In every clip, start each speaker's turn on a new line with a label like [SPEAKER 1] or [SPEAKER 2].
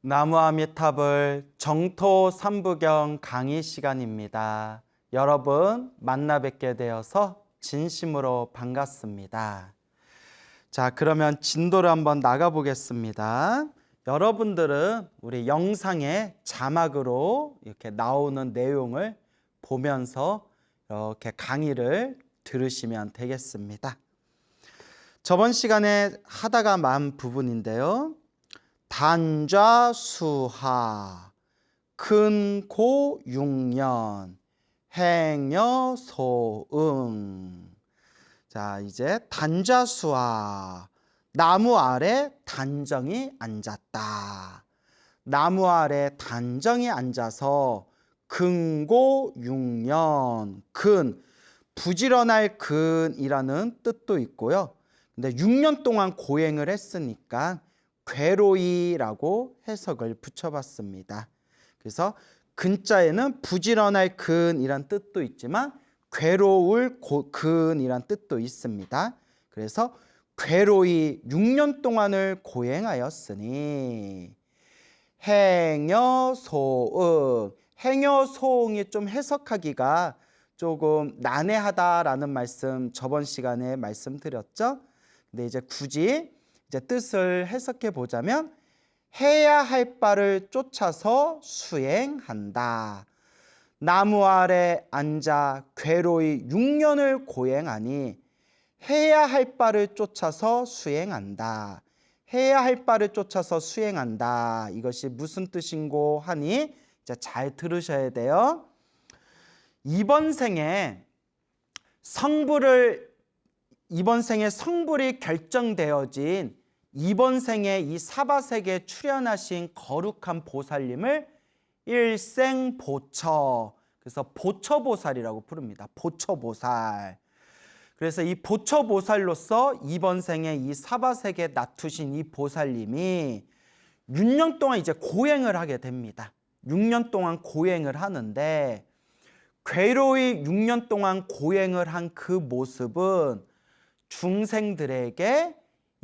[SPEAKER 1] 나무아미탑을 정토 삼부경 강의 시간입니다. 여러분 만나 뵙게 되어서 진심으로 반갑습니다. 자, 그러면 진도를 한번 나가 보겠습니다. 여러분들은 우리 영상의 자막으로 이렇게 나오는 내용을 보면서 이렇게 강의를 들으시면 되겠습니다. 저번 시간에 하다가 만 부분인데요. 단좌수하, 근고육년, 행여소응. 자, 이제 단좌수하, 나무 아래 단정이 앉았다. 나무 아래 단정이 앉아서 근고육년, 부지런할 근이라는 뜻도 있고요. 근데 6년 동안 고행을 했으니까 괴로이라고 해석을 붙여봤습니다. 그래서 근자에는 부지런할 근이란 뜻도 있지만 괴로울 근이란 뜻도 있습니다. 그래서 괴로이 6년 동안을 고행하였으니 행여소응, 행여소응이 좀 해석하기가 조금 난해하다라는 말씀 저번 시간에 말씀드렸죠. 근데 이제 굳이 뜻을 해석해 보자면 해야 할 바를 쫓아서 수행한다. 나무 아래 앉아 괴로이 6년을 고행하니 해야 할 바를 쫓아서 수행한다. 해야 할 바를 쫓아서 수행한다. 이것이 무슨 뜻인고 하니 이제 잘 들으셔야 돼요. 이번 생에 성불이 결정되어진 이번 생에 이 사바세계에 출현하신 거룩한 보살님을 일생보처, 그래서 보처보살이라고 부릅니다. 보처보살. 그래서 이 보처보살로서 이번 생에 이 사바세계에 나투신 이 보살님이 6년 동안 이제 고행을 하게 됩니다. 6년 동안 고행을 하는데 괴로이 6년 동안 고행을 한 그 모습은 중생들에게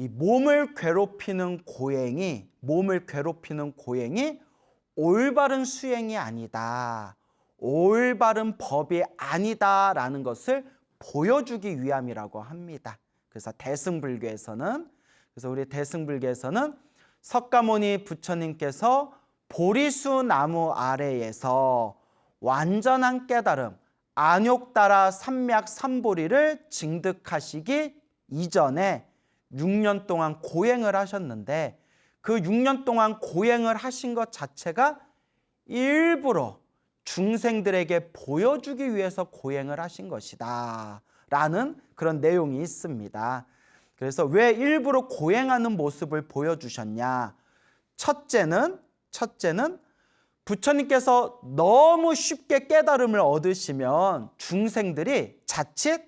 [SPEAKER 1] 이 몸을 괴롭히는 고행이 올바른 수행이 아니다. 올바른 법이 아니다라는 것을 보여주기 위함이라고 합니다. 그래서 우리 대승불교에서는 석가모니 부처님께서 보리수 나무 아래에서 완전한 깨달음, 안욕따라 삼맥삼보리를 징득하시기 이전에 6년 동안 고행을 하셨는데 그 6년 동안 고행을 하신 것 자체가 일부러 중생들에게 보여주기 위해서 고행을 하신 것이다 라는 그런 내용이 있습니다. 그래서 왜 일부러 고행하는 모습을 보여주셨냐? 첫째는 부처님께서 너무 쉽게 깨달음을 얻으시면 중생들이 자칫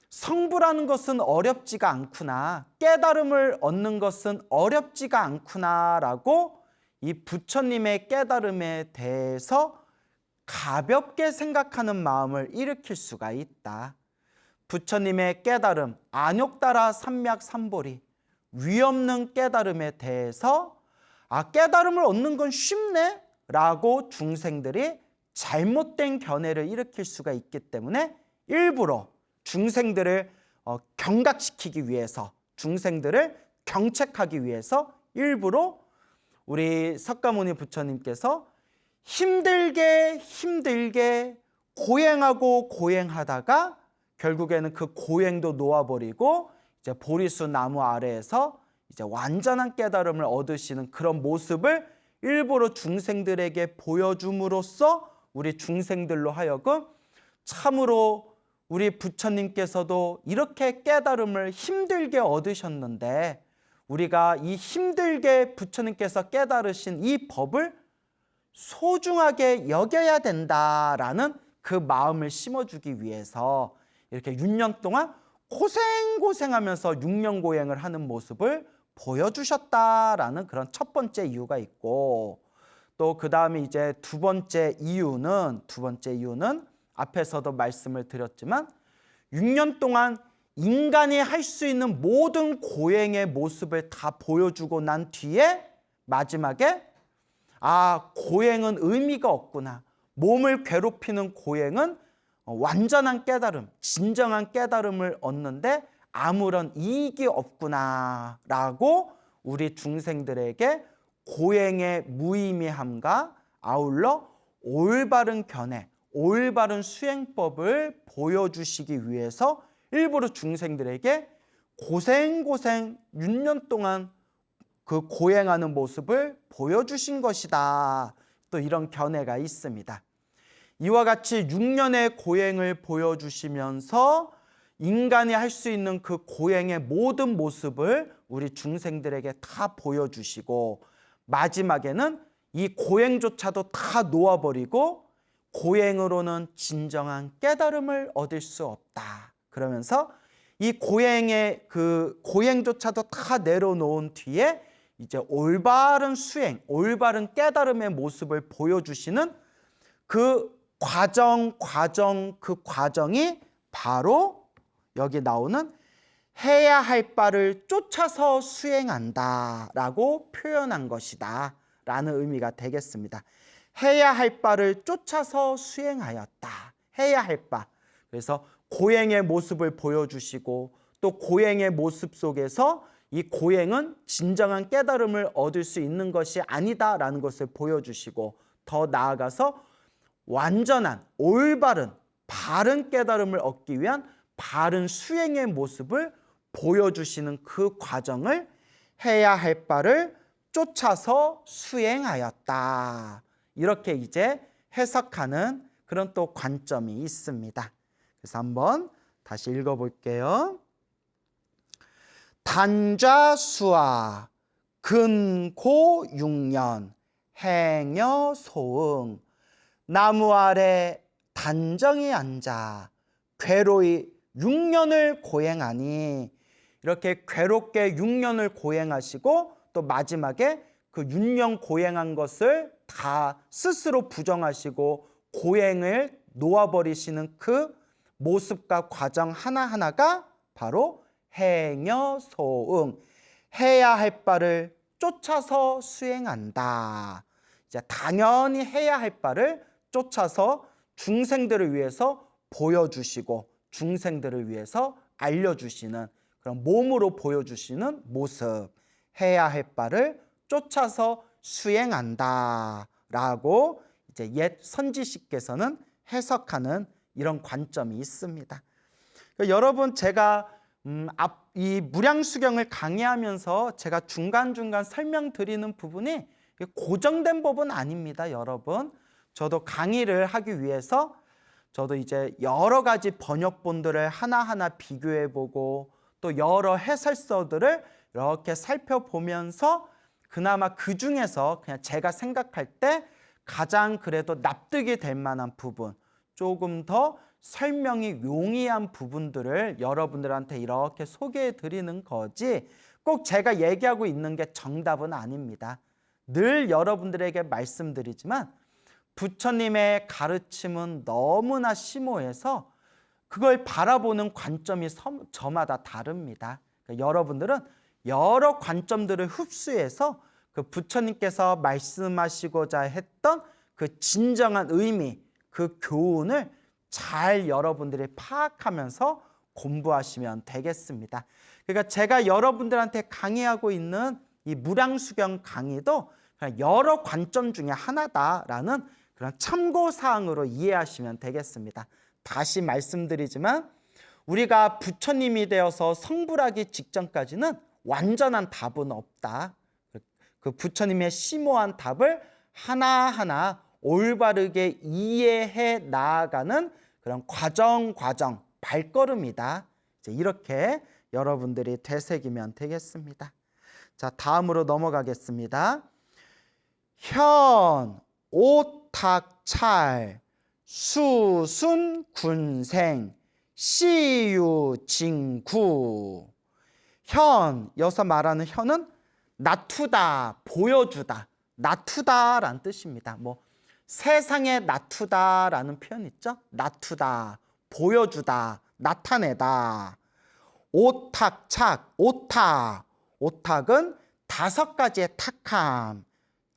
[SPEAKER 1] 성불하는 것은 어렵지가 않구나, 깨달음을 얻는 것은 어렵지가 않구나라고 이 부처님의 깨달음에 대해서 가볍게 생각하는 마음을 일으킬 수가 있다. 부처님의 깨달음, 안욕따라 삼맥삼보리, 위없는 깨달음에 대해서 깨달음을 얻는 건 쉽네? 라고 중생들이 잘못된 견해를 일으킬 수가 있기 때문에 일부러 중생들을 경각시키기 위해서, 중생들을 경책하기 위해서 일부러 우리 석가모니 부처님께서 힘들게 고행하다가 결국에는 그 고행도 놓아버리고 이제 보리수 나무 아래에서 이제 완전한 깨달음을 얻으시는 그런 모습을 일부러 중생들에게 보여줌으로써 우리 중생들로 하여금 참으로 우리 부처님께서도 이렇게 깨달음을 힘들게 얻으셨는데 우리가 이 힘들게 부처님께서 깨달으신 이 법을 소중하게 여겨야 된다라는 그 마음을 심어주기 위해서 이렇게 6년 동안 고생하면서 6년 고행을 하는 모습을 보여주셨다라는 그런 첫 번째 이유가 있고, 또 그 다음에 이제 두 번째 이유는 앞에서도 말씀을 드렸지만 6년 동안 인간이 할 수 있는 모든 고행의 모습을 다 보여주고 난 뒤에 마지막에 고행은 의미가 없구나. 몸을 괴롭히는 고행은 완전한 깨달음, 진정한 깨달음을 얻는데 아무런 이익이 없구나 라고 우리 중생들에게 고행의 무의미함과 아울러 올바른 견해, 올바른 수행법을 보여주시기 위해서 일부러 중생들에게 고생 6년 동안 그 고행하는 모습을 보여주신 것이다. 또 이런 견해가 있습니다. 이와 같이 6년의 고행을 보여주시면서 인간이 할 수 있는 그 고행의 모든 모습을 우리 중생들에게 다 보여주시고 마지막에는 이 고행조차도 다 놓아버리고 고행으로는 진정한 깨달음을 얻을 수 없다. 그러면서 이 고행의 그 고행조차도 다 내려놓은 뒤에 이제 올바른 수행, 올바른 깨달음의 모습을 보여주시는 그 과정이 바로 여기 나오는 해야 할 바를 쫓아서 수행한다 라고 표현한 것이다 라는 의미가 되겠습니다. 해야 할 바를 쫓아서 수행하였다. 해야 할 바. 그래서 고행의 모습을 보여주시고 또 고행의 모습 속에서 이 고행은 진정한 깨달음을 얻을 수 있는 것이 아니다라는 것을 보여주시고 더 나아가서 완전한 올바른 바른 깨달음을 얻기 위한 바른 수행의 모습을 보여주시는 그 과정을 해야 할 바를 쫓아서 수행하였다. 이렇게 이제 해석하는 그런 또 관점이 있습니다. 그래서 한번 다시 읽어볼게요. 단좌수아 근고 6년 행여 소응 나무 아래 단정히 앉아 괴로이 6년을 고행하니 이렇게 괴롭게 6년을 고행하시고 또 마지막에 그 6년 고행한 것을 다 스스로 부정하시고 고행을 놓아버리시는 그 모습과 과정 하나하나가 바로 행여소응, 해야 할 바를 쫓아서 수행한다. 이제 당연히 해야 할 바를 쫓아서 중생들을 위해서 보여주시고 중생들을 위해서 알려주시는 그런 몸으로 보여주시는 모습, 해야 할 바를 쫓아서 수행한다 라고 이제 옛 선지식께서는 해석하는 이런 관점이 있습니다. 그러니까 여러분 제가 이 무량수경을 강의하면서 제가 중간중간 설명드리는 부분이 고정된 법은 아닙니다. 여러분 저도 강의를 하기 위해서 저도 이제 여러 가지 번역본들을 하나하나 비교해보고 또 여러 해설서들을 이렇게 살펴보면서 그나마 그 중에서 그냥 제가 생각할 때 가장 그래도 납득이 될 만한 부분, 조금 더 설명이 용이한 부분들을 여러분들한테 이렇게 소개해 드리는 거지 꼭 제가 얘기하고 있는 게 정답은 아닙니다. 늘 여러분들에게 말씀드리지만 부처님의 가르침은 너무나 심오해서 그걸 바라보는 관점이 저마다 다릅니다. 그러니까 여러분들은 여러 관점들을 흡수해서 그 부처님께서 말씀하시고자 했던 그 진정한 의미, 그 교훈을 잘 여러분들이 파악하면서 공부하시면 되겠습니다. 그러니까 제가 여러분들한테 강의하고 있는 이 무량수경 강의도 여러 관점 중에 하나다라는 그런 참고사항으로 이해하시면 되겠습니다. 다시 말씀드리지만 우리가 부처님이 되어서 성불하기 직전까지는 완전한 답은 없다. 그 부처님의 심오한 답을 하나하나 올바르게 이해해 나아가는 그런 과정 발걸음이다. 이제 이렇게 여러분들이 되새기면 되겠습니다. 자, 다음으로 넘어가겠습니다. 현, 오탁찰, 수순, 군생, 시유, 징구. 현, 여기서 말하는 현은 나투다, 보여주다, 나투다라는 뜻입니다. 뭐 세상에 나투다라는 표현 있죠? 나투다, 보여주다, 나타내다. 오탁착, 오탁은 다섯 가지의 탁함.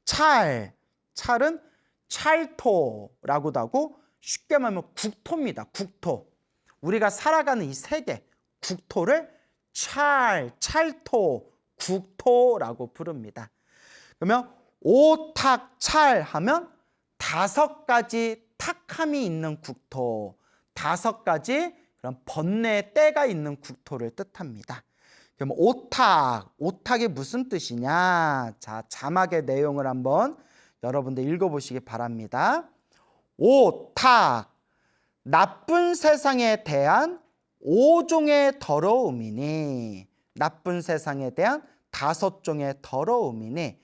[SPEAKER 1] 찰은 찰토라고도 하고 쉽게 말하면 국토입니다. 국토. 우리가 살아가는 이 세계, 국토를 찰토, 국토라고 부릅니다. 그러면 오탁찰 하면 다섯 가지 탁함이 있는 국토, 다섯 가지 그런 번뇌의 때가 있는 국토를 뜻합니다. 그럼 오탁이 무슨 뜻이냐? 자, 자막의 내용을 한번 여러분들 읽어보시기 바랍니다. 오탁, 나쁜 세상에 대한 5종의 더러움이니, 나쁜 세상에 대한 5종의 더러움이니,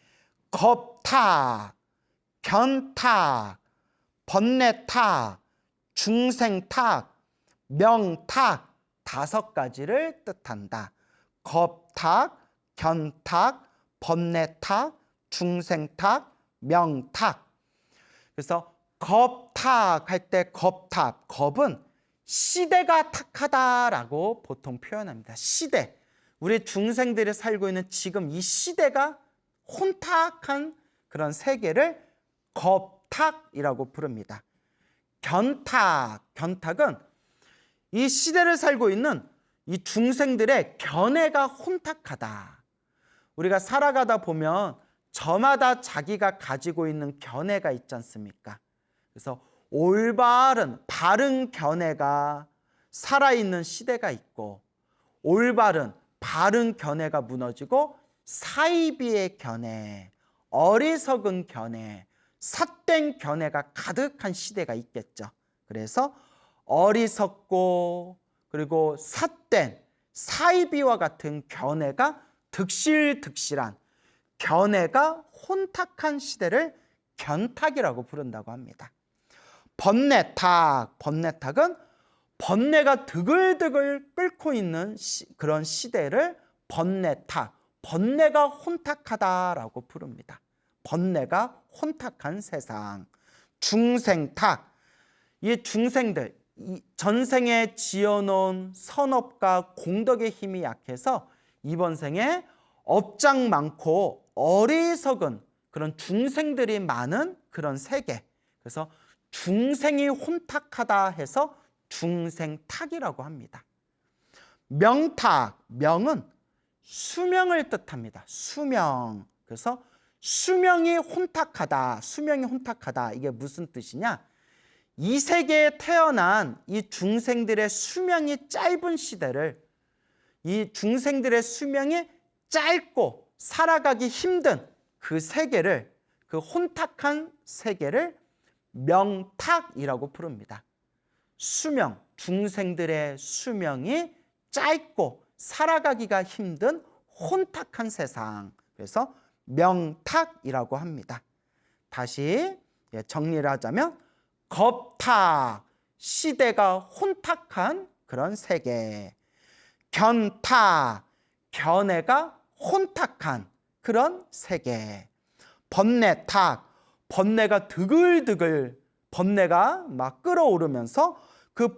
[SPEAKER 1] 겁탁, 견탁, 번뇌탁, 중생탁, 명탁, 다섯 가지를 뜻한다. 겁탁, 견탁, 번뇌탁, 중생탁, 명탁. 그래서 겁탁 할 때 겁은 시대가 탁하다라고 보통 표현합니다. 시대. 우리 중생들이 살고 있는 지금 이 시대가 혼탁한 그런 세계를 겁탁이라고 부릅니다. 견탁은 이 시대를 살고 있는 이 중생들의 견해가 혼탁하다. 우리가 살아가다 보면 저마다 자기가 가지고 있는 견해가 있지 않습니까? 그래서 바른 견해가 살아있는 시대가 있고, 바른 견해가 무너지고 사이비의 견해, 어리석은 견해, 삿된 견해가 가득한 시대가 있겠죠. 그래서 어리석고 그리고 삿된 사이비와 같은 견해가 득실득실한 견해가 혼탁한 시대를 견탁이라고 부른다고 합니다. 번뇌탁은 번뇌가 드글드글 끓고 있는 그런 시대를 번뇌가 혼탁하다라고 부릅니다. 번뇌가 혼탁한 세상. 중생탁, 이 중생들, 전생에 지어놓은 선업과 공덕의 힘이 약해서 이번 생에 업장 많고 어리석은 그런 중생들이 많은 그런 세계. 그래서 중생이 혼탁하다 해서 중생탁이라고 합니다. 명은 수명을 뜻합니다. 수명. 그래서 수명이 혼탁하다. 이게 무슨 뜻이냐? 이 세계에 태어난 이 중생들의 수명이 짧은 시대를, 이 중생들의 수명이 짧고 살아가기 힘든 그 세계를, 그 혼탁한 세계를 명탁이라고 부릅니다. 중생들의 수명이 짧고 살아가기가 힘든 혼탁한 세상. 그래서 명탁이라고 합니다. 다시 정리를 하자면 겁탁, 시대가 혼탁한 그런 세계. 견탁, 견해가 혼탁한 그런 세계. 번뇌탁, 번뇌가 드글드글, 번뇌가 막 끓어오르면서 그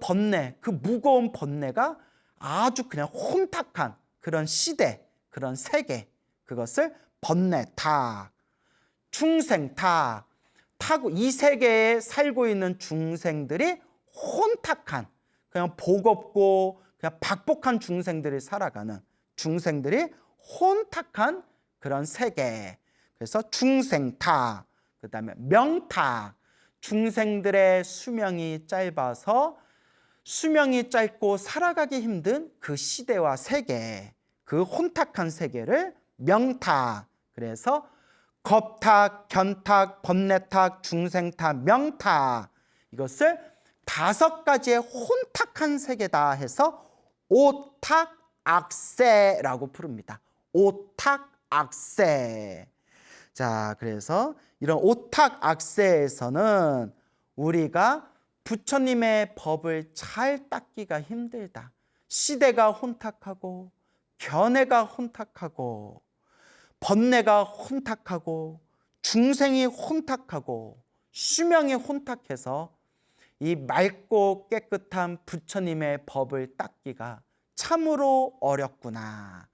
[SPEAKER 1] 무거운 번뇌가 아주 그냥 혼탁한 그런 시대, 그런 세계. 그것을 번뇌탁. 중생탁, 이 세계에 살고 있는 중생들이 혼탁한, 그냥 복 없고 그냥 박복한 중생들이 살아가는, 중생들이 혼탁한 그런 세계. 그래서 중생탁. 그 다음에 명탁, 중생들의 수명이 짧아서, 수명이 짧고 살아가기 힘든 그 시대와 세계, 그 혼탁한 세계를 명탁. 그래서 겁탁, 견탁, 번뇌탁, 중생탁, 명탁, 이것을 다섯 가지의 혼탁한 세계다 해서 오탁악세라고 부릅니다. 오탁악세. 자, 그래서 이런 오탁악세에서는 우리가 부처님의 법을 잘 닦기가 힘들다. 시대가 혼탁하고 견해가 혼탁하고 번뇌가 혼탁하고 중생이 혼탁하고 수명이 혼탁해서 이 맑고 깨끗한 부처님의 법을 닦기가 참으로 어렵구나.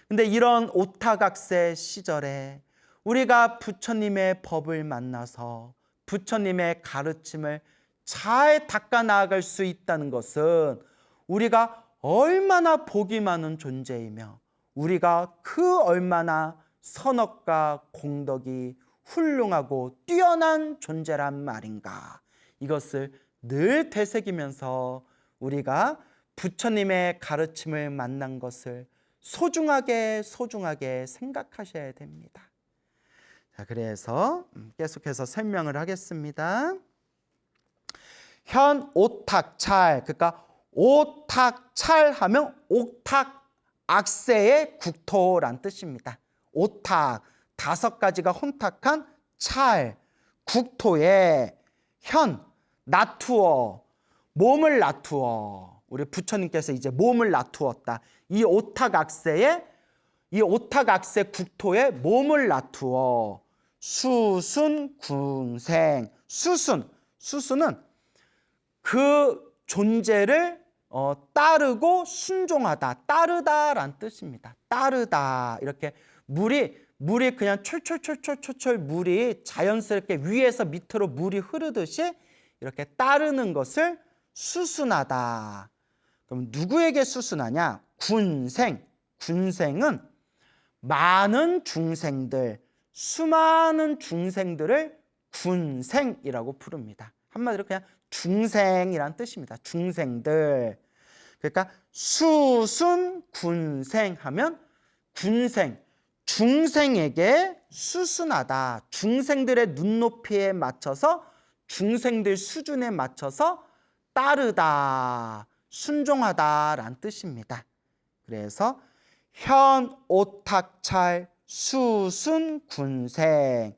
[SPEAKER 1] 근데 이런 오타각세 시절에 우리가 부처님의 법을 만나서 부처님의 가르침을 잘 닦아 나아갈 수 있다는 것은 우리가 얼마나 복이 많은 존재이며 우리가 그 얼마나 선업과 공덕이 훌륭하고 뛰어난 존재란 말인가. 이것을 늘 되새기면서 우리가 부처님의 가르침을 만난 것을 소중하게 생각하셔야 됩니다. 자, 그래서 계속해서 설명을 하겠습니다. 현 오탁찰, 그러니까 오탁찰 하면 옥탁악세의 국토란 뜻입니다. 오탁, 5가지가 혼탁한 찰, 국토에 현, 나투어, 몸을 나투어. 우리 부처님께서 이제 몸을 나투었다. 이 오탁악세에, 이 오탁악세 국토에 몸을 나투어 수순 군생. 수순은 그 존재를 따르고 순종하다, 따르다란 뜻입니다. 따르다. 이렇게 물이 그냥 철철 물이 자연스럽게 위에서 밑으로 물이 흐르듯이 이렇게 따르는 것을 수순하다. 그럼 누구에게 수순하냐? 군생은 많은 중생들, 수많은 중생들을 군생이라고 부릅니다. 한마디로 그냥 중생이란 뜻입니다. 중생들. 그러니까 수순 군생 하면 군생, 중생에게 수순하다. 중생들의 눈높이에 맞춰서, 중생들 수준에 맞춰서 따르다, 순종하다란 뜻입니다. 그래서 현 오탁찰 수순 군생.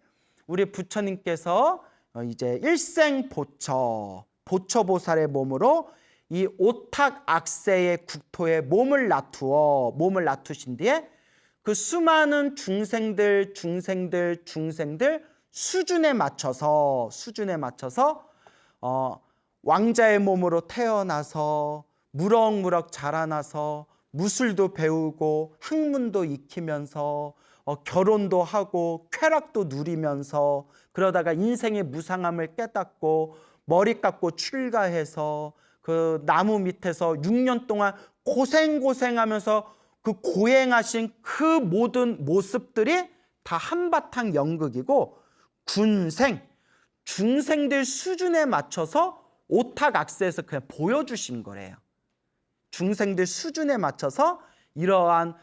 [SPEAKER 1] 우리 부처님께서 이제 일생 보처보살의 몸으로 이 오탁악세의 국토에 몸을 나투신 뒤에 그 수많은 중생들 수준에 맞춰서 왕자의 몸으로 태어나서 무럭무럭 자라나서 무술도 배우고 학문도 익히면서 결혼도 하고 쾌락도 누리면서 그러다가 인생의 무상함을 깨닫고 머리 깎고 출가해서 그 나무 밑에서 6년 동안 고생하면서 그 고행하신 그 모든 모습들이 다 한바탕 연극이고 중생들 수준에 맞춰서 오탁악세에서 그냥 보여주신 거래요. 중생들 수준에 맞춰서 이러한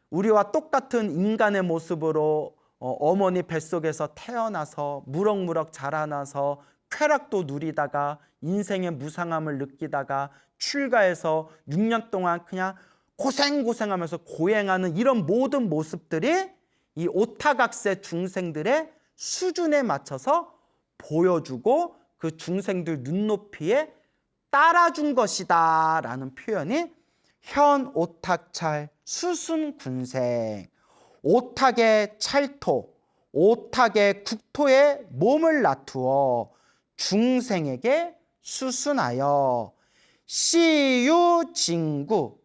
[SPEAKER 1] 우리와 똑같은 인간의 모습으로 어머니 뱃속에서 태어나서 무럭무럭 자라나서 쾌락도 누리다가 인생의 무상함을 느끼다가 출가해서 6년 동안 그냥 고생하면서 고행하는 이런 모든 모습들이 이 오탁악세 중생들의 수준에 맞춰서 보여주고 그 중생들 눈높이에 따라준 것이다 라는 표현이 현 오탁찰 수순군생. 오탁의 찰토, 오탁의 국토에 몸을 나투어 중생에게 수순하여 시유징구,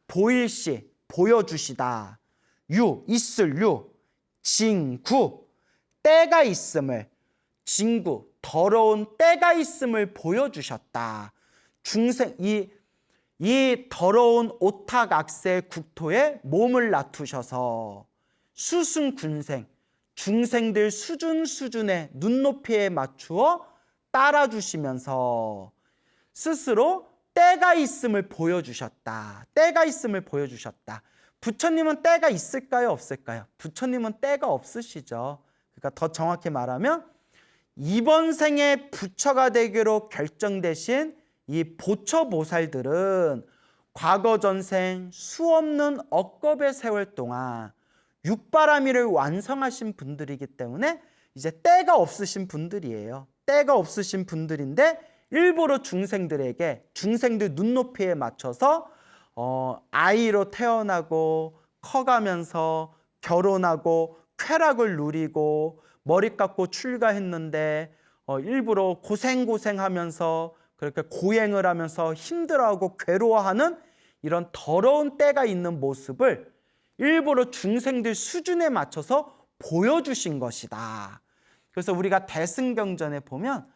[SPEAKER 1] 보일시, 보여주시다. 있을 징구, 때가 있음을, 징구, 더러운 때가 있음을 보여주셨다. 중생, 이 더러운 오탁악세 국토에 몸을 나투셔서 수순군생, 중생들 수준의 눈높이에 맞추어 따라주시면서 스스로 때가 있음을 보여주셨다. 때가 있음을 보여주셨다. 부처님은 때가 있을까요? 없을까요? 부처님은 때가 없으시죠. 그러니까 더 정확히 말하면 이번 생에 부처가 되기로 결정되신 이 보처보살들은 과거 전생 수없는 억겁의 세월 동안 육바라밀을 완성하신 분들이기 때문에 이제 때가 없으신 분들이에요. 때가 없으신 분들인데 일부러 중생들 눈높이에 맞춰서 아이로 태어나고 커가면서 결혼하고 쾌락을 누리고 머리 깎고 출가했는데 일부러 고생하면서 그렇게 고행을 하면서 힘들어하고 괴로워하는 이런 더러운 때가 있는 모습을 일부러 중생들 수준에 맞춰서 보여주신 것이다. 그래서 우리가 대승경전에 보면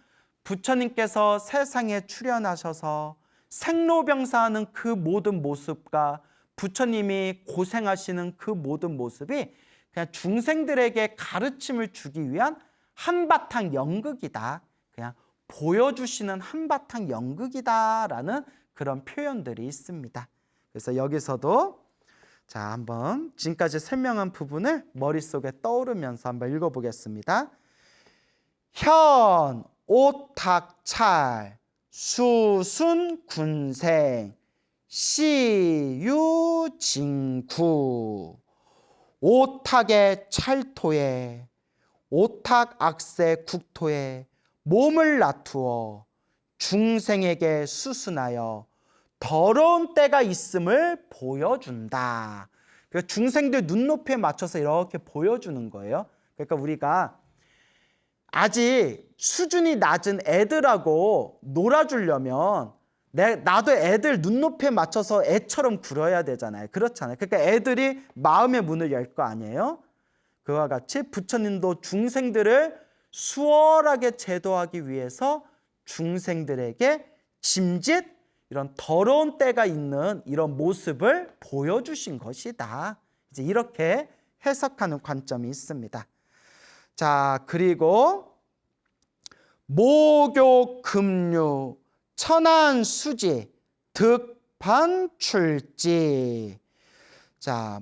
[SPEAKER 1] 부처님께서 세상에 출현하셔서 생로병사하는 그 모든 모습과 부처님이 고생하시는 그 모든 모습이 그냥 중생들에게 가르침을 주기 위한 한바탕 연극이다. 그냥 보여주시는 한바탕 연극이다라는 그런 표현들이 있습니다. 그래서 여기서도 자, 한번 지금까지 설명한 부분을 머릿속에 떠오르면서 한번 읽어보겠습니다. 현, 오탁찰, 수순, 군생, 시유, 징구, 오탁의 찰토에, 오탁 악세 국토에 몸을 놔두어 중생에게 수순하여 더러운 때가 있음을 보여준다. 그러니까 중생들 눈높이에 맞춰서 이렇게 보여주는 거예요. 그러니까 우리가 아직 수준이 낮은 애들하고 놀아주려면 나도 애들 눈높이에 맞춰서 애처럼 굴어야 되잖아요. 그렇잖아요. 그러니까 애들이 마음의 문을 열 거 아니에요. 그와 같이 부처님도 중생들을 수월하게 제도하기 위해서 중생들에게 짐짓 이런 더러운 때가 있는 이런 모습을 보여주신 것이다. 이제 이렇게 해석하는 관점이 있습니다. 자, 그리고 모교 금류 천안 수지 득반 출지. 자,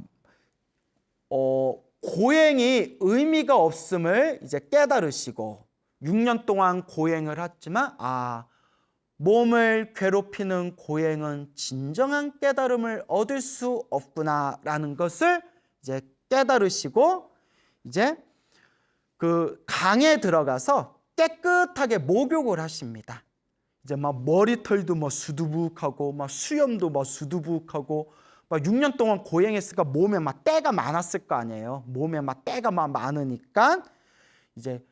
[SPEAKER 1] 고행이 의미가 없음을 이제 깨달으시고 6년 동안 고행을 했지만 몸을 괴롭히는 고행은 진정한 깨달음을 얻을 수 없구나라는 것을 이제 깨달으시고 이제 그 강에 들어가서 깨끗하게 목욕을 하십니다. 이제 막 머리털도 막 수두북하고 막 수염도 막 수두북하고 막 6년 동안 고행했으니까 몸에 막 때가 많았을 거 아니에요. 몸에 막 때가 막 많으니까 이제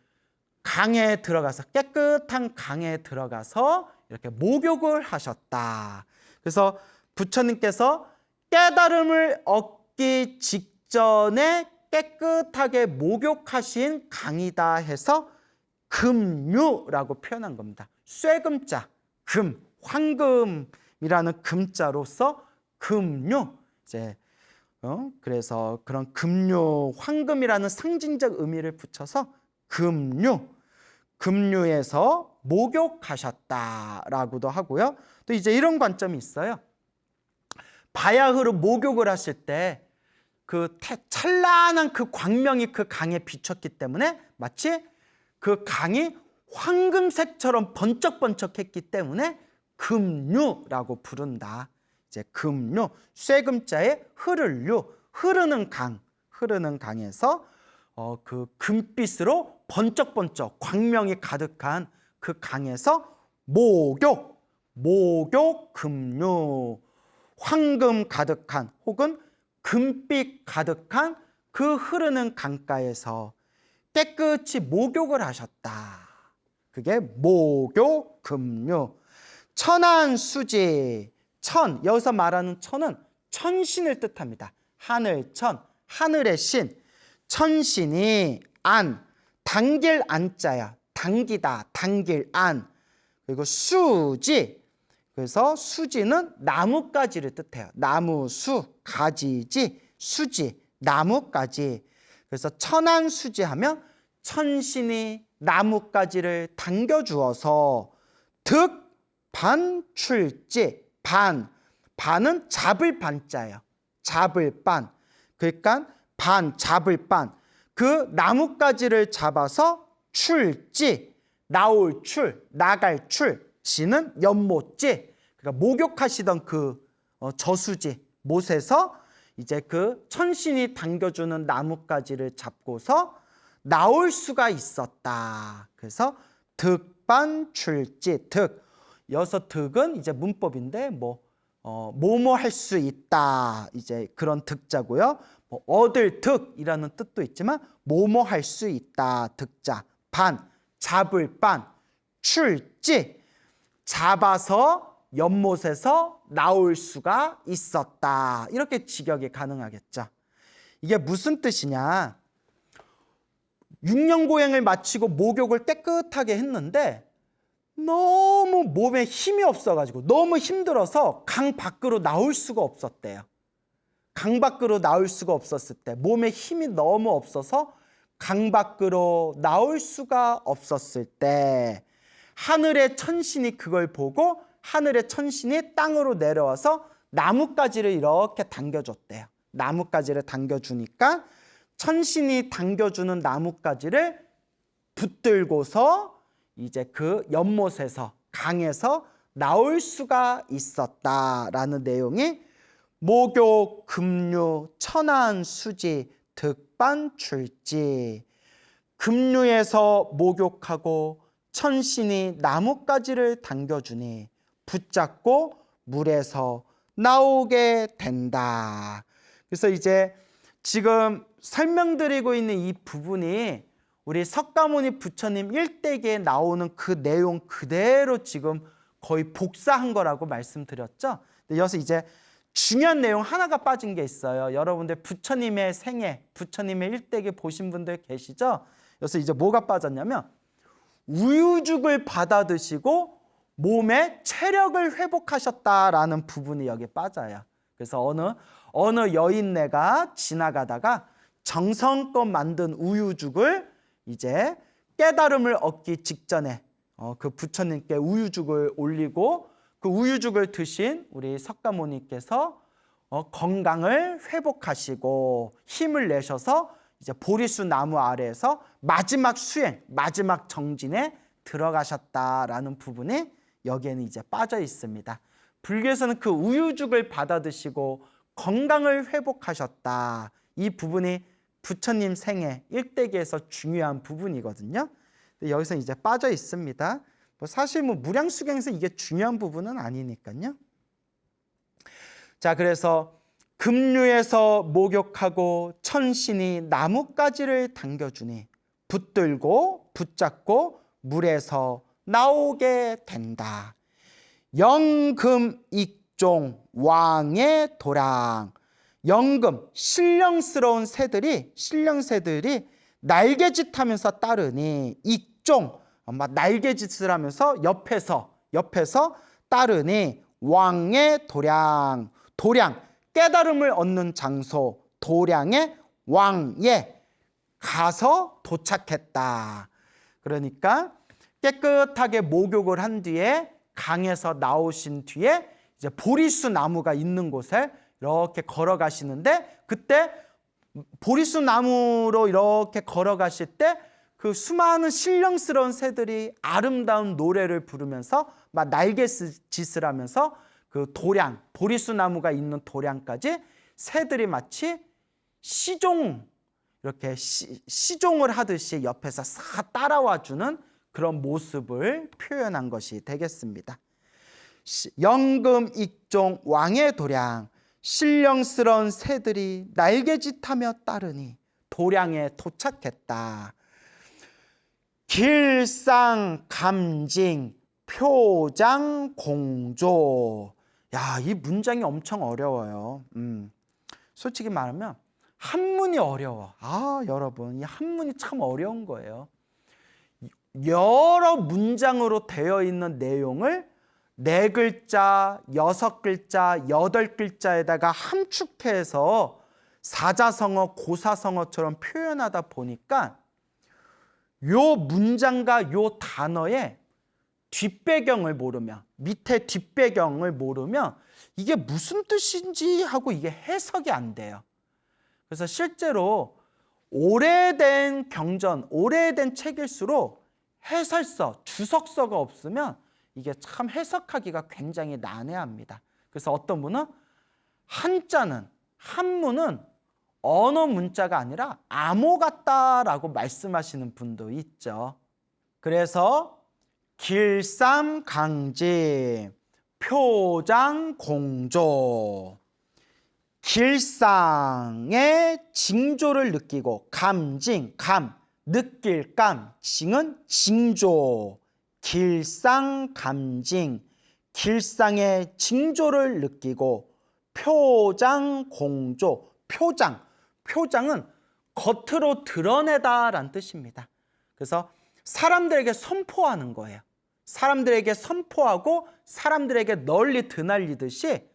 [SPEAKER 1] 강에 들어가서 깨끗한 강에 들어가서 이렇게 목욕을 하셨다. 그래서 부처님께서 깨달음을 얻기 직전에 깨끗하게 목욕하신 강이다 해서 금류라고 표현한 겁니다. 쇠금자, 금, 황금이라는 금자로서 금류. 이제 그래서 그런 금류, 황금이라는 상징적 의미를 붙여서 금류, 금류에서 목욕하셨다라고도 하고요. 또 이제 이런 관점이 있어요. 바야흐로 목욕을 하실 때 그 찬란한 그 광명이 그 강에 비쳤기 때문에 마치 그 강이 황금색처럼 번쩍번쩍했기 때문에 금류라고 부른다. 이제 금류, 쇠금자에 흐를류, 흐르는 강에서 그 금빛으로 번쩍번쩍 광명이 가득한 그 강에서 목욕 금류, 황금 가득한 혹은 금빛 가득한 그 흐르는 강가에서 깨끗이 목욕을 하셨다. 그게 목욕 금류. 천안수지, 천, 여기서 말하는 천은 천신을 뜻합니다. 하늘천, 하늘의 신. 천신이 안, 당길 안자야. 당기다, 당길 안. 그리고 수지, 그래서 수지는 나뭇가지를 뜻해요. 나무수, 가지지, 수지, 나뭇가지. 그래서 천안수지 하면 천신이 나뭇가지를 당겨주어서 득반출지, 반은 잡을 반자예요. 잡을 반. 그러니까 잡을 반. 그 나뭇가지를 잡아서 출지, 나올 출, 나갈 출, 지는 연못지. 그러니까 목욕하시던 그 저수지, 못에서 이제 그 천신이 당겨주는 나뭇가지를 잡고서 나올 수가 있었다. 그래서 득반출지, 득. 여기서 득은 이제 문법인데 뭐뭐 할 수 있다. 이제 그런 득자고요. 얻을 득이라는 뜻도 있지만 뭐뭐 할 수 있다. 득자. 반, 잡을 반, 출지. 잡아서 연못에서 나올 수가 있었다. 이렇게 직역이 가능하겠죠. 이게 무슨 뜻이냐? 6년 고행을 마치고 목욕을 깨끗하게 했는데 너무 몸에 힘이 없어가지고 너무 힘들어서 강 밖으로 나올 수가 없었대요. 강 밖으로 나올 수가 없었을 때, 몸에 힘이 너무 없어서 강 밖으로 나올 수가 없었을 때, 하늘의 천신이 그걸 보고 하늘의 천신이 땅으로 내려와서 나뭇가지를 이렇게 당겨줬대요. 나뭇가지를 당겨주니까 천신이 당겨주는 나뭇가지를 붙들고서 이제 그 연못에서, 강에서 나올 수가 있었다라는 내용이 목욕, 급류, 천안, 수지, 득반, 출지. 급류에서 목욕하고 천신이 나뭇가지를 당겨주니 붙잡고 물에서 나오게 된다. 그래서 이제 지금 설명드리고 있는 이 부분이 우리 석가모니 부처님 일대기에 나오는 그 내용 그대로 지금 거의 복사한 거라고 말씀드렸죠. 여기서 이제 중요한 내용 하나가 빠진 게 있어요. 여러분들 부처님의 생애, 부처님의 일대기 보신 분들 계시죠? 여기서 이제 뭐가 빠졌냐면 우유죽을 받아 드시고 몸의 체력을 회복하셨다라는 부분이 여기 빠져요. 그래서 어느 여인네가 지나가다가 정성껏 만든 우유죽을 이제 깨달음을 얻기 직전에 그 부처님께 우유죽을 올리고 그 우유죽을 드신 우리 석가모니께서 건강을 회복하시고 힘을 내셔서 이제 보리수 나무 아래에서 마지막 수행, 마지막 정진에 들어가셨다라는 부분이 여기에는 이제 빠져 있습니다. 불교에서는 그 우유죽을 받아 드시고 건강을 회복하셨다. 이 부분이 부처님 생애 일대기에서 중요한 부분이거든요. 근데 여기서 이제 빠져 있습니다. 사실 무량수경에서 이게 중요한 부분은 아니니까요. 자, 그래서 급류에서 목욕하고 천신이 나뭇가지를 당겨주니 붙들고 붙잡고 물에서 나오게 된다. 영금익종 왕의 도랑. 영금, 신령스러운 새들이 날개짓하면서 따르니 익종, 날개짓을 하면서 옆에서 따르니 왕의 도량, 깨달음을 얻는 장소, 도량의 왕에 가서 도착했다. 그러니까 깨끗하게 목욕을 한 뒤에 강에서 나오신 뒤에 이제 보리수 나무가 있는 곳에 이렇게 걸어가시는데, 그때 보리수 나무로 이렇게 걸어가실 때 그 수많은 신령스러운 새들이 아름다운 노래를 부르면서 막 날갯짓을 하면서 그 도량, 보리수 나무가 있는 도량까지 새들이 마치 이렇게 시종을 하듯이 옆에서 싹 따라와주는 그런 모습을 표현한 것이 되겠습니다. 영금익종 왕의 도량, 신령스러운 새들이 날개짓하며 따르니 도량에 도착했다. 길상감징 표장공조. 야, 이 문장이 엄청 어려워요. 솔직히 말하면 한문이 어려워. 여러분, 이 한문이 참 어려운 거예요. 여러 문장으로 되어 있는 내용을 4글자, 6글자, 8글자에다가 함축해서 사자성어, 고사성어처럼 표현하다 보니까 요 문장과 요 단어의 뒷배경을 모르면, 밑에 뒷배경을 모르면 이게 무슨 뜻인지 하고 이게 해석이 안 돼요. 그래서 실제로 오래된 경전, 오래된 책일수록 해설서, 주석서가 없으면 이게 참 해석하기가 굉장히 난해합니다. 그래서 어떤 분은 한문은 언어 문자가 아니라 암호 같다라고 말씀하시는 분도 있죠. 그래서 길삼강지, 표장공조. 길상의 징조를 느끼고, 느낄 징은 징조. 길상감징, 길상의 징조를 느끼고 표장공조. 표장은 겉으로 드러내다라는 뜻입니다. 그래서 사람들에게 선포하는 거예요. 사람들에게 선포하고 사람들에게 널리 드날리듯이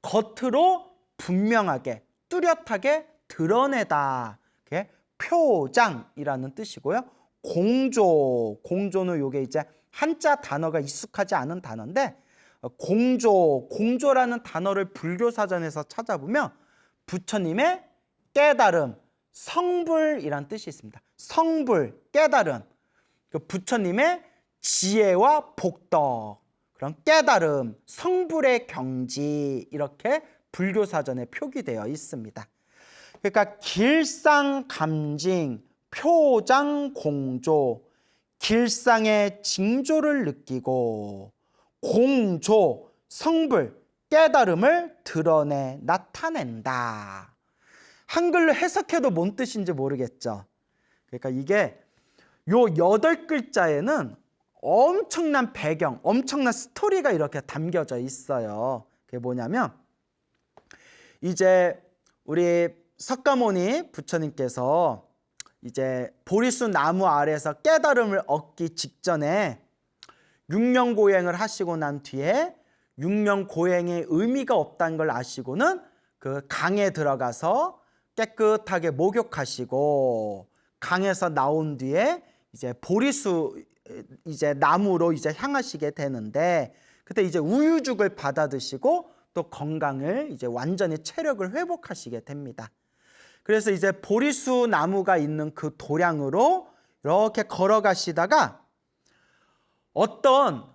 [SPEAKER 1] 겉으로 분명하게 뚜렷하게 드러내다. 그게 표장이라는 뜻이고요. 공조는 요게 이제 한자 단어가 익숙하지 않은 단어인데 공조라는 단어를 불교 사전에서 찾아보면 부처님의 깨달음, 성불이란 뜻이 있습니다. 성불, 깨달음. 부처님의 지혜와 복덕, 그런 깨달음, 성불의 경지 이렇게 불교 사전에 표기되어 있습니다. 그러니까 길상감징, 표장공조, 길상의 징조를 느끼고 공조, 성불, 깨달음을 드러내 나타낸다. 한글로 해석해도 뭔 뜻인지 모르겠죠. 그러니까 이게 요 8글자에는 엄청난 배경, 엄청난 스토리가 이렇게 담겨져 있어요. 그게 뭐냐면 이제 우리 석가모니 부처님께서 이제 보리수 나무 아래에서 깨달음을 얻기 직전에 6년 고행을 하시고 난 뒤에 6년 고행의 의미가 없다는 걸 아시고는 그 강에 들어가서 깨끗하게 목욕하시고 강에서 나온 뒤에 이제 보리수 이제 나무로 이제 향하시게 되는데 그때 이제 우유죽을 받아 드시고 또 건강을 이제 완전히 체력을 회복하시게 됩니다. 그래서 이제 보리수 나무가 있는 그 도량으로 이렇게 걸어가시다가 어떤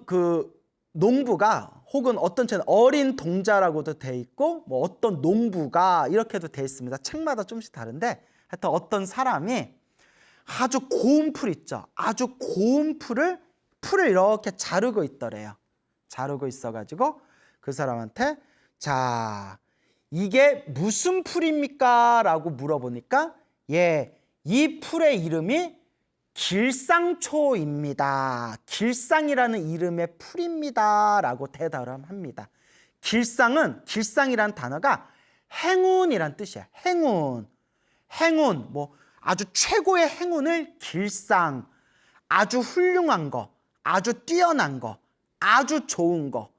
[SPEAKER 1] 그 농부가 혹은 어떤 채는 어린 동자라고도 돼 있고 뭐 어떤 농부가 이렇게도 돼 있습니다. 책마다 좀씩 다른데 하여튼 어떤 사람이 아주 고운 풀 있죠. 아주 고운 풀을 이렇게 자르고 있더래요. 자르고 있어가지고 그 사람한테 자 이게 무슨 풀입니까? 라고 물어보니까 이 풀의 이름이 길상초입니다. 길상이라는 이름의 풀입니다. 라고 대답을 합니다. 길상이라는 단어가 행운이란 뜻이야. 행운, 뭐 아주 최고의 행운을 길상, 아주 훌륭한 거, 아주 뛰어난 거, 아주 좋은 거,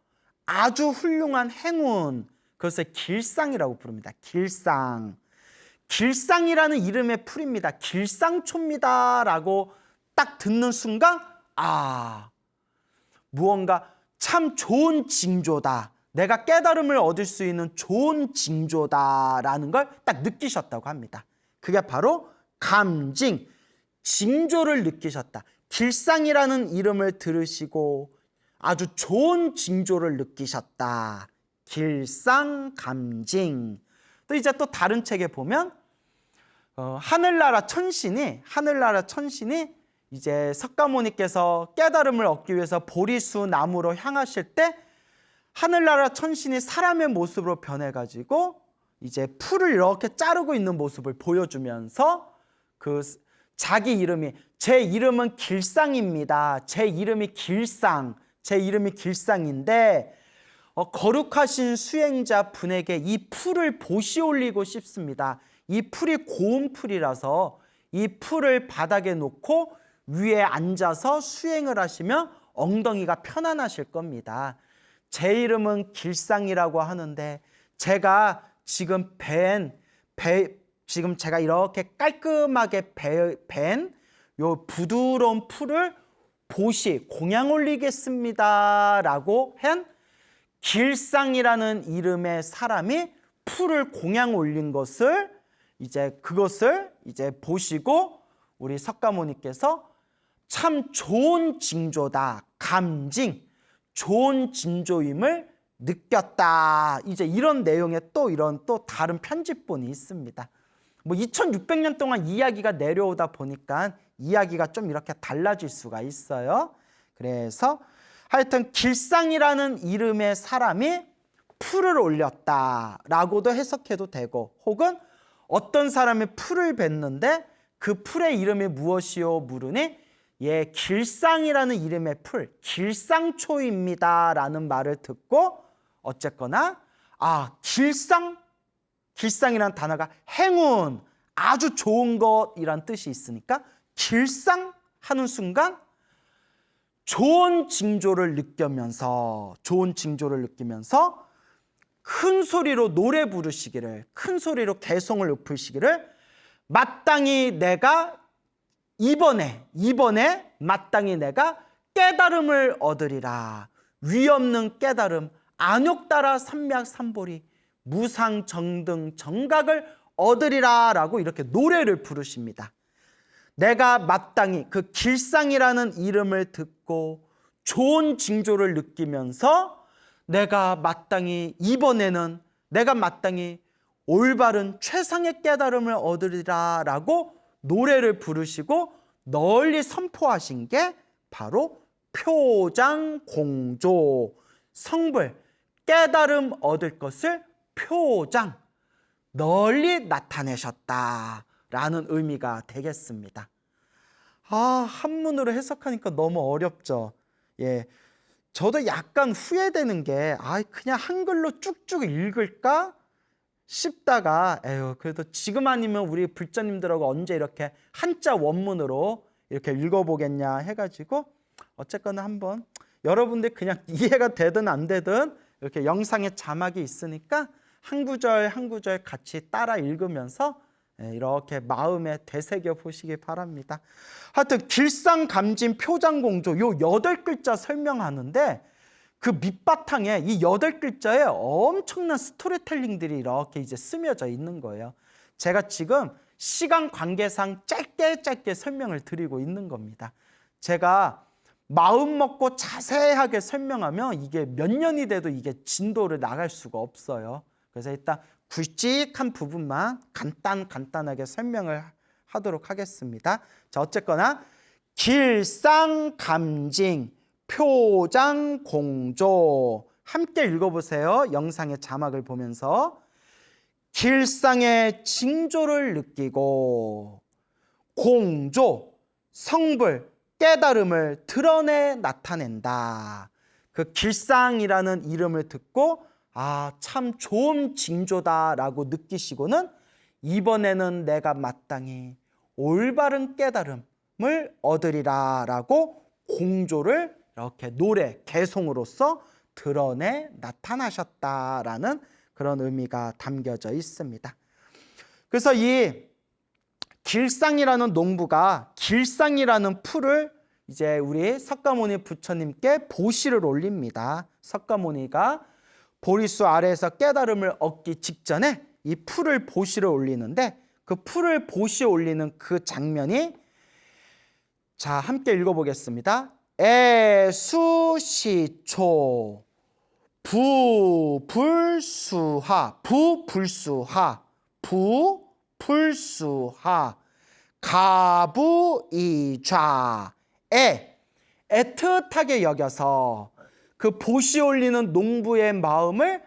[SPEAKER 1] 아주 훌륭한 행운, 그것을 길상이라고 부릅니다. 길상이라는 이름의 풀입니다. 길상초입니다. 라고 딱 듣는 순간 무언가 참 좋은 징조다. 내가 깨달음을 얻을 수 있는 좋은 징조다라는 걸 딱 느끼셨다고 합니다. 그게 바로 감징, 징조를 느끼셨다. 길상이라는 이름을 들으시고 아주 좋은 징조를 느끼셨다. 길상감징. 또 이제 또 다른 책에 보면 하늘나라 천신이 이제 석가모니께서 깨달음을 얻기 위해서 보리수 나무로 향하실 때 하늘나라 천신이 사람의 모습으로 변해가지고 이제 풀을 이렇게 자르고 있는 모습을 보여주면서 그 자기 이름이 제 이름은 길상입니다. 제 이름이 길상인데 거룩하신 수행자 분에게 이 풀을 보시 올리고 싶습니다. 이 풀이 고운 풀이라서 이 풀을 바닥에 놓고 위에 앉아서 수행을 하시면 엉덩이가 편안하실 겁니다. 제 이름은 길상이라고 하는데 제가 지금 지금 제가 이렇게 깔끔하게 벤 요 부드러운 풀을 보시 공양 올리겠습니다 라고 한 길상이라는 이름의 사람이 풀을 공양 올린 것을 그것을 보시고 우리 석가모니께서 참 좋은 징조다. 감징, 좋은 징조임을 느꼈다. 이제 이런 내용의 또 다른 편집본이 있습니다. 뭐 2600년 동안 이야기가 내려오다 보니까 이야기가 좀 이렇게 달라질 수가 있어요. 그래서 하여튼 길상이라는 이름의 사람이 풀을 올렸다라고도 해석해도 되고 혹은 어떤 사람이 풀을 뱉는데 그 풀의 이름이 무엇이요? 물으니 예, 길상이라는 이름의 풀, 길상초입니다라는 말을 듣고 어쨌거나 길상이라는 단어가 행운, 아주 좋은 것이란 뜻이 있으니까 길상하는 순간 좋은 징조를 느끼면서 큰 소리로 노래 부르시기를, 큰 소리로 개성을 높이시기를 마땅히 내가 이번에 마땅히 내가 깨달음을 얻으리라. 위없는 깨달음, 안욕따라 삼맥삼보리, 무상정등 정각을 얻으리라 라고 이렇게 노래를 부르십니다. 내가 마땅히 그 길상이라는 이름을 듣고 좋은 징조를 느끼면서 내가 마땅히 올바른 최상의 깨달음을 얻으리라 라고 노래를 부르시고 널리 선포하신 게 바로 표장공조, 성불, 깨달음 얻을 것을 널리 나타내셨다라는 의미가 되겠습니다. 한문으로 해석하니까 너무 어렵죠. 예, 저도 약간 후회되는 게 그냥 한글로 쭉쭉 읽을까 싶다가 그래도 지금 아니면 우리 불자님들하고 언제 이렇게 한자 원문으로 이렇게 읽어보겠냐 해가지고 어쨌거나 한번 여러분들 그냥 이해가 되든 안 되든 이렇게 영상에 자막이 있으니까 한 구절 한 구절 같이 따라 읽으면서 이렇게 마음에 되새겨 보시기 바랍니다. 하여튼 길상감진 표장공조 요 8글자 설명하는데 그 밑바탕에 이 8글자에 엄청난 스토리텔링들이 이렇게 이제 스며져 있는 거예요. 제가 지금 시간 관계상 짧게 설명을 드리고 있는 겁니다. 제가 마음 먹고 자세하게 설명하면 이게 몇 년이 돼도 이게 진도를 나갈 수가 없어요. 그래서 일단 굵직한 부분만 간단하게 설명을 하도록 하겠습니다. 자, 어쨌거나 길상감징 표장공조 함께 읽어보세요. 영상의 자막을 보면서 길상의 징조를 느끼고 공조, 성불, 깨달음을 드러내 나타낸다. 그 길상이라는 이름을 듣고 참 좋은 징조다라고 느끼시고는 이번에는 내가 마땅히 올바른 깨달음을 얻으리라 라고 공조를 이렇게 노래, 개송으로서 드러내 나타나셨다라는 그런 의미가 담겨져 있습니다. 그래서 이 길상이라는 농부가 길상이라는 풀을 이제 우리 석가모니 부처님께 보시를 올립니다. 석가모니가 보리수 아래에서 깨달음을 얻기 직전에 이 풀을 보시를 올리는데 그 풀을 보시 올리는 그 장면이 자 함께 읽어보겠습니다. 애수시초 부불수하 가부이좌 애틋하게 여겨서 그 보시 올리는 농부의 마음을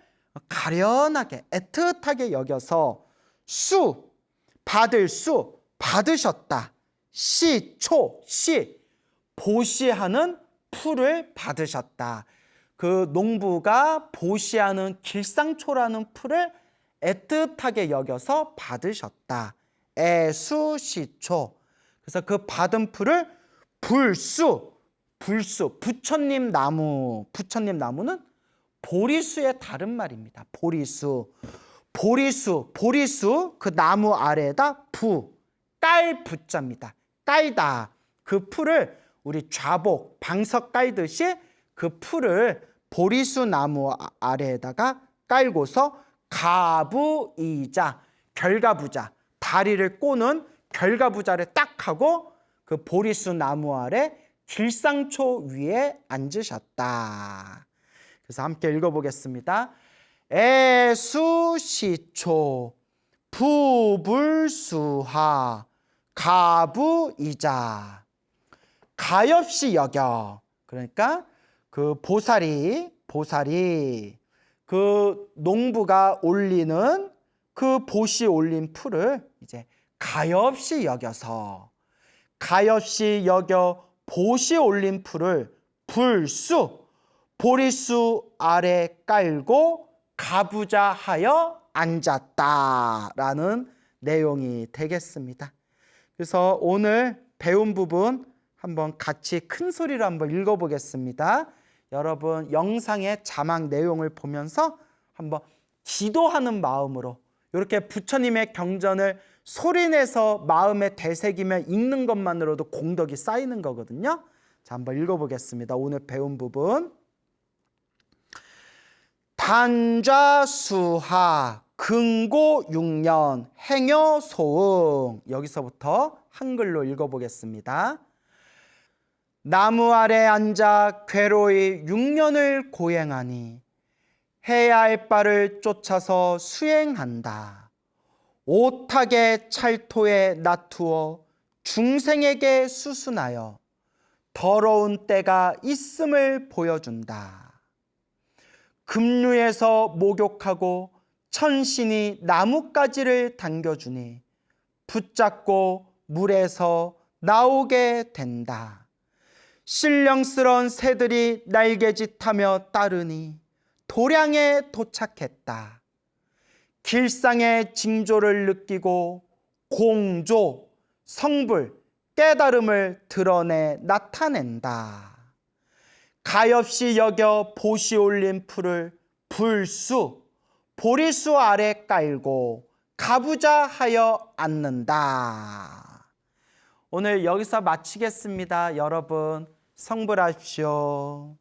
[SPEAKER 1] 가련하게 애틋하게 여겨서 받으셨다. 시 보시하는 풀을 받으셨다. 그 농부가 보시하는 길상초라는 풀을 애틋하게 여겨서 받으셨다. 애수시초. 그래서 그 받은 풀을 부처님 나무는 보리수의 다른 말입니다. 보리수 그 나무 아래에다 깔 부자입니다. 깔다. 그 풀을 우리 좌복 방석 깔듯이 그 풀을 보리수 나무 아래에다가 깔고서 가부이자 결가부자 다리를 꼬는 결가부자를 딱 하고 그 보리수 나무 아래 길상초 위에 앉으셨다. 그래서 함께 읽어보겠습니다. 애수시초 부불수하 가부이자 가엾이 여겨. 그러니까 그 보살이 그 농부가 올리는 그 보시 올린 풀을 이제 가엾이 여겨 보시 올린 풀을 불수 보리수 아래 깔고 가부좌 하여 앉았다라는 내용이 되겠습니다. 그래서 오늘 배운 부분 한번 같이 큰 소리로 한번 읽어보겠습니다. 여러분 영상의 자막 내용을 보면서 한번 기도하는 마음으로 이렇게 부처님의 경전을 소리내서 마음에 되새기며 읽는 것만으로도 공덕이 쌓이는 거거든요. 자, 한번 읽어보겠습니다. 오늘 배운 부분. 단좌수하 근고 6년 행여 소응. 여기서부터 한글로 읽어보겠습니다. 나무 아래 앉아 괴로이 6년을 고행하니 해야 할 바를 쫓아서 수행한다. 오탁의 찰토에 놔두어 중생에게 수순하여 더러운 때가 있음을 보여준다. 급류에서 목욕하고 천신이 나뭇가지를 당겨주니 붙잡고 물에서 나오게 된다. 신령스러운 새들이 날개짓하며 따르니 도량에 도착했다. 길상의 징조를 느끼고 공조, 성불, 깨달음을 드러내 나타낸다. 가엾이 여겨 보시 올린 풀을 불수, 보리수 아래 깔고 가부좌 하여 앉는다. 오늘 여기서 마치겠습니다. 여러분 성불하십시오.